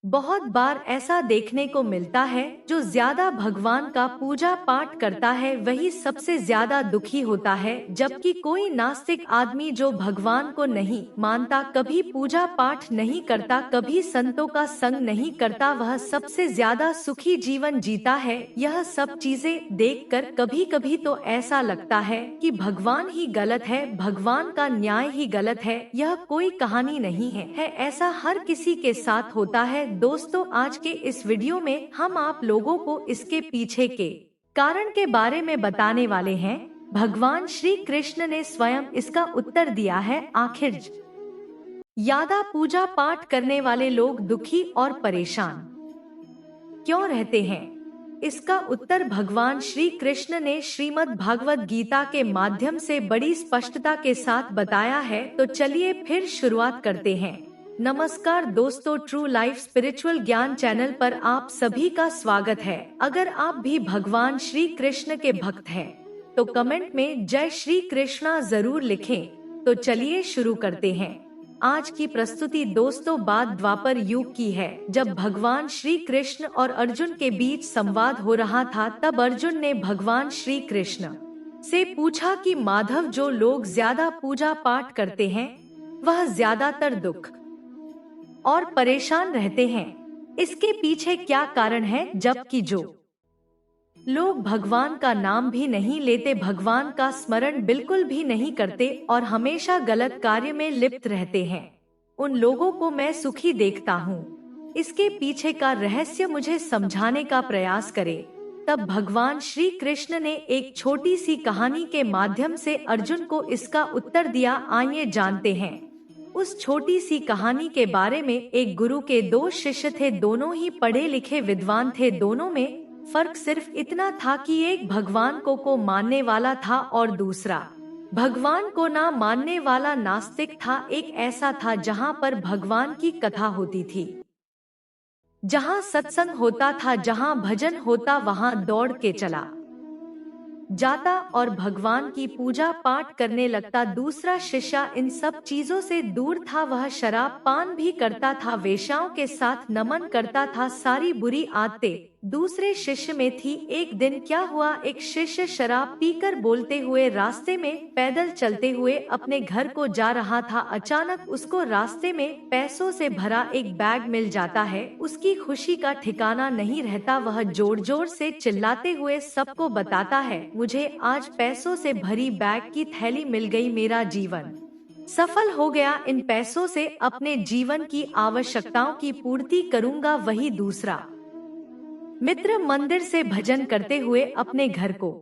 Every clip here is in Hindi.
बहुत बार ऐसा देखने को मिलता है, जो ज्यादा भगवान का पूजा पाठ करता है वही सबसे ज्यादा दुखी होता है, जबकि कोई नास्तिक आदमी जो भगवान को नहीं मानता, कभी पूजा पाठ नहीं करता, कभी संतों का संग नहीं करता, वह सबसे ज्यादा सुखी जीवन जीता है। यह सब चीजें देखकर कभी कभी तो ऐसा लगता है कि भगवान ही गलत है, भगवान का न्याय ही गलत है। यह कोई कहानी नहीं है, ऐसा हर किसी के साथ होता है। दोस्तों, आज के इस वीडियो में हम आप लोगों को इसके पीछे के कारण के बारे में बताने वाले हैं। भगवान श्री कृष्ण ने स्वयं इसका उत्तर दिया है। आखिर ज्यादा पूजा पाठ करने वाले लोग दुखी और परेशान क्यों रहते हैं? इसका उत्तर भगवान श्री कृष्ण ने श्रीमद् भागवत गीता के माध्यम से बड़ी स्पष्टता के साथ बताया है। तो चलिए फिर शुरुआत करते हैं। नमस्कार दोस्तों, ट्रू लाइफ स्पिरिचुअल ज्ञान चैनल पर आप सभी का स्वागत है। अगर आप भी भगवान श्री कृष्ण के भक्त हैं, तो कमेंट में जय श्री कृष्णा जरूर लिखें। तो चलिए शुरू करते हैं। आज की प्रस्तुति दोस्तों बाद द्वापर युग की है, जब भगवान श्री कृष्ण और अर्जुन के बीच संवाद हो रहा था। तब अर्जुन ने भगवान श्री कृष्ण से पूछा कि माधव, जो लोग ज्यादा पूजा पाठ करते हैं वह ज्यादातर दुख और परेशान रहते हैं, इसके पीछे क्या कारण है? जबकि जो लोग भगवान का नाम भी नहीं लेते, भगवान का स्मरण बिल्कुल भी नहीं करते और हमेशा गलत कार्य में लिप्त रहते हैं, उन लोगों को मैं सुखी देखता हूँ। इसके पीछे का रहस्य मुझे समझाने का प्रयास करें। तब भगवान श्री कृष्ण ने एक छोटी सी कहानी के माध्यम से अर्जुन को इसका उत्तर दिया। आइए जानते हैं उस छोटी सी कहानी के बारे में। एक गुरु के दो शिष्य थे, दोनों ही पढ़े लिखे विद्वान थे। दोनों में फर्क सिर्फ इतना था कि एक भगवान को मानने वाला था और दूसरा भगवान को ना मानने वाला नास्तिक था। एक ऐसा था जहाँ पर भगवान की कथा होती थी, जहाँ सत्संग होता था, जहाँ भजन होता, वहाँ दौड़ के चला जाता और भगवान की पूजा पाठ करने लगता। दूसरा शिष्य इन सब चीजों से दूर था, वह शराब पान भी करता था, वेश्याओं के साथ नमन करता था, सारी बुरी आदतें दूसरे शिष्य में थी। एक दिन क्या हुआ, एक शिष्य शराब पीकर बोलते हुए रास्ते में पैदल चलते हुए अपने घर को जा रहा था। अचानक उसको रास्ते में पैसों से भरा एक बैग मिल जाता है। उसकी खुशी का ठिकाना नहीं रहता, वह जोर जोर से चिल्लाते हुए सबको बताता है, मुझे आज पैसों से भरी बैग की थैली मिल गई, मेरा जीवन सफल हो गया, इन पैसों से अपने जीवन की आवश्यकताओं की पूर्ति करूंगा। वही दूसरा मित्र मंदिर से भजन करते हुए अपने घर को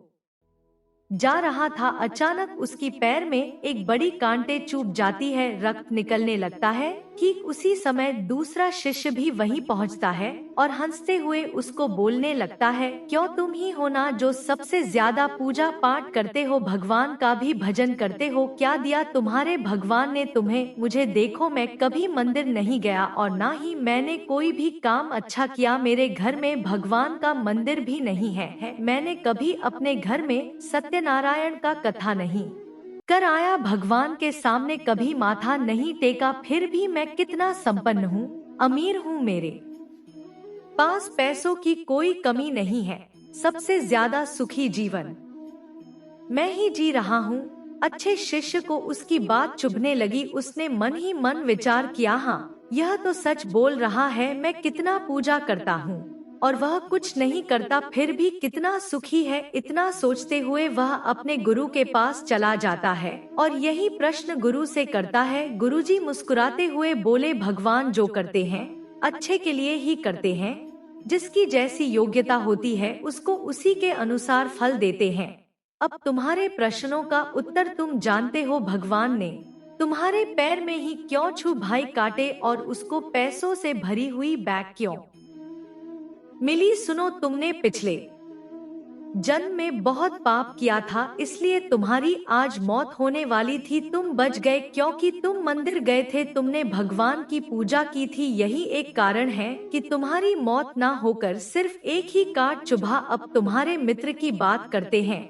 जा रहा था। अचानक उसकी पैर में एक बड़ी कांटे चुभ जाती है, रक्त निकलने लगता है। ठीक उसी समय दूसरा शिष्य भी वहीं पहुंचता है और हंसते हुए उसको बोलने लगता है, क्यों तुम ही हो ना जो सबसे ज्यादा पूजा पाठ करते हो, भगवान का भी भजन करते हो, क्या दिया तुम्हारे भगवान ने तुम्हें? मुझे देखो, मैं कभी मंदिर नहीं गया और ना ही मैंने कोई भी काम अच्छा किया, मेरे घर में भगवान का मंदिर भी नहीं है। मैंने कभी अपने घर में सत्यनारायण का कथा नहीं कर आया, भगवान के सामने कभी माथा नहीं टेका, फिर भी मैं कितना संपन्न हूँ, अमीर हूँ, मेरे पास पैसों की कोई कमी नहीं है, सबसे ज्यादा सुखी जीवन मैं ही जी रहा हूँ। अच्छे शिष्य को उसकी बात चुभने लगी। उसने मन ही मन विचार किया, हाँ यह तो सच बोल रहा है, मैं कितना पूजा करता हूँ और वह कुछ नहीं करता, फिर भी कितना सुखी है। इतना सोचते हुए वह अपने गुरु के पास चला जाता है और यही प्रश्न गुरु से करता है। गुरुजी मुस्कुराते हुए बोले, भगवान जो करते हैं अच्छे के लिए ही करते हैं, जिसकी जैसी योग्यता होती है उसको उसी के अनुसार फल देते हैं। अब तुम्हारे प्रश्नों का उत्तर तुम जानते हो, भगवान ने तुम्हारे पैर में ही क्यों छू भाई काटे और उसको पैसों से भरी हुई बैग क्यों मिली? सुनो, तुमने पिछले जन्म में बहुत पाप किया था, इसलिए तुम्हारी आज मौत होने वाली थी। तुम बच गए क्योंकि तुम मंदिर गए थे, तुमने भगवान की पूजा की थी, यही एक कारण है कि तुम्हारी मौत ना होकर सिर्फ एक ही काट चुभा। अब तुम्हारे मित्र की बात करते हैं।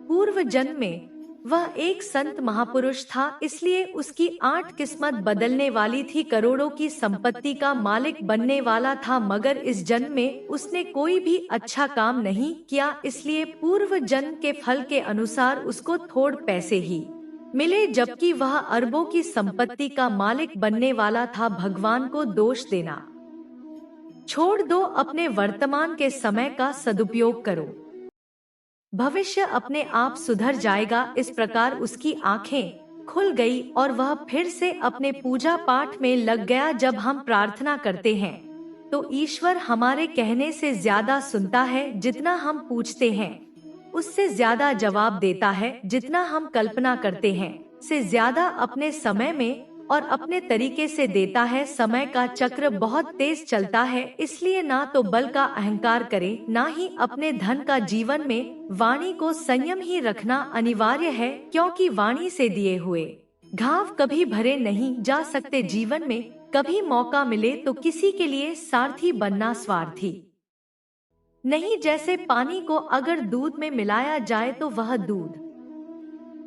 पूर्व जन्म में वह एक संत महापुरुष था, इसलिए उसकी 8 किस्मत बदलने वाली थी, करोड़ों की संपत्ति का मालिक बनने वाला था, मगर इस जन्म में उसने कोई भी अच्छा काम नहीं किया, इसलिए पूर्व जन्म के फल के अनुसार उसको थोड़ पैसे ही मिले, जबकि वह अरबों की संपत्ति का मालिक बनने वाला था। भगवान को दोष देना छोड़ दो, अपने वर्तमान के समय का सदुपयोग करो, भविष्य अपने आप सुधर जाएगा। इस प्रकार उसकी आंखें खुल गई और वह फिर से अपने पूजा पाठ में लग गया। जब हम प्रार्थना करते हैं तो ईश्वर हमारे कहने से ज्यादा सुनता है, जितना हम पूछते हैं उससे ज्यादा जवाब देता है, जितना हम कल्पना करते हैं से ज्यादा अपने समय में और अपने तरीके से देता है। समय का चक्र बहुत तेज चलता है, इसलिए ना तो बल का अहंकार करें, ना ही अपने धन का। जीवन में वाणी को संयम ही रखना अनिवार्य है, क्योंकि वाणी से दिए हुए घाव कभी भरे नहीं जा सकते। जीवन में कभी मौका मिले तो किसी के लिए सारथी बनना स्वार्थी नहीं। जैसे पानी को अगर दूध में मिलाया जाए तो वह दूध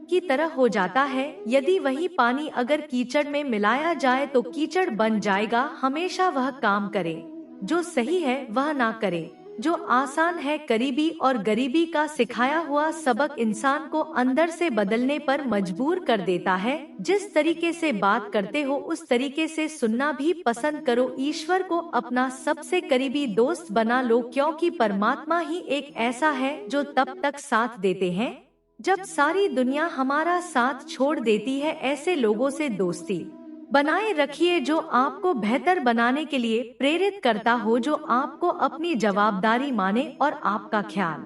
की तरह हो जाता है, यदि वही पानी अगर कीचड़ में मिलाया जाए तो कीचड़ बन जाएगा। हमेशा वह काम करे जो सही है, वह ना करे जो आसान है। करीबी और गरीबी का सिखाया हुआ सबक इंसान को अंदर से बदलने पर मजबूर कर देता है। जिस तरीके से बात करते हो उस तरीके से सुनना भी पसंद करो। ईश्वर को अपना सबसे करीबी दोस्त बना लो, क्योंकि परमात्मा ही एक ऐसा है जो तब तक साथ देते हैं जब सारी दुनिया हमारा साथ छोड़ देती है। ऐसे लोगों से दोस्ती बनाए रखिए जो आपको बेहतर बनाने के लिए प्रेरित करता हो, जो आपको अपनी जवाबदारी माने और आपका ख्याल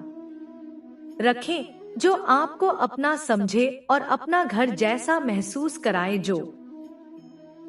रखें, जो आपको अपना समझे और अपना घर जैसा महसूस कराए, जो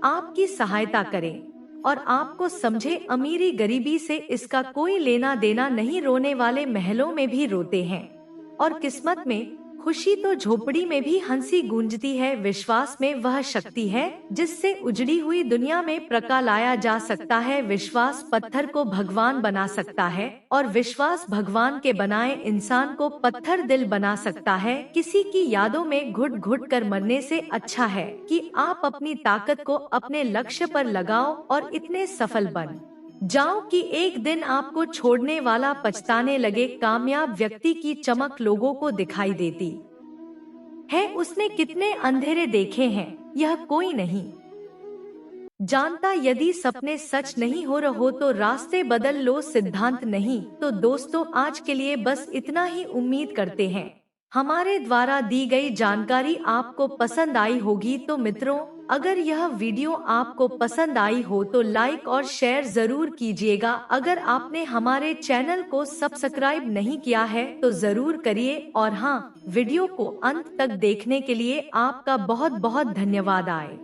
आपकी सहायता करें और आपको समझे। अमीरी गरीबी से इसका कोई लेना देना नहीं, रोने वाले महलों में भी रोते हैं और किस्मत में खुशी तो झोपड़ी में भी हंसी गूंजती है। विश्वास में वह शक्ति है जिससे उजड़ी हुई दुनिया में प्रकाश लाया जा सकता है। विश्वास पत्थर को भगवान बना सकता है और विश्वास भगवान के बनाए इंसान को पत्थर दिल बना सकता है। किसी की यादों में घुट घुट कर मरने से अच्छा है कि आप अपनी ताकत को अपने लक्ष्य पर लगाओ और इतने सफल बन जाओ कि एक दिन आपको छोड़ने वाला पछताने लगे। कामयाब व्यक्ति की चमक लोगों को दिखाई देती है, उसने कितने अंधेरे देखे हैं यह कोई नहीं जानता। यदि सपने सच नहीं हो रहे हो तो रास्ते बदल लो, सिद्धांत नहीं। तो दोस्तों, आज के लिए बस इतना ही। उम्मीद करते हैं हमारे द्वारा दी गई जानकारी आपको पसंद आई होगी। तो मित्रों, अगर यह वीडियो आपको पसंद आई हो तो लाइक और शेयर जरूर कीजिएगा। अगर आपने हमारे चैनल को सब्सक्राइब नहीं किया है तो जरूर करिए। और हाँ, वीडियो को अंत तक देखने के लिए आपका बहुत बहुत धन्यवाद। आए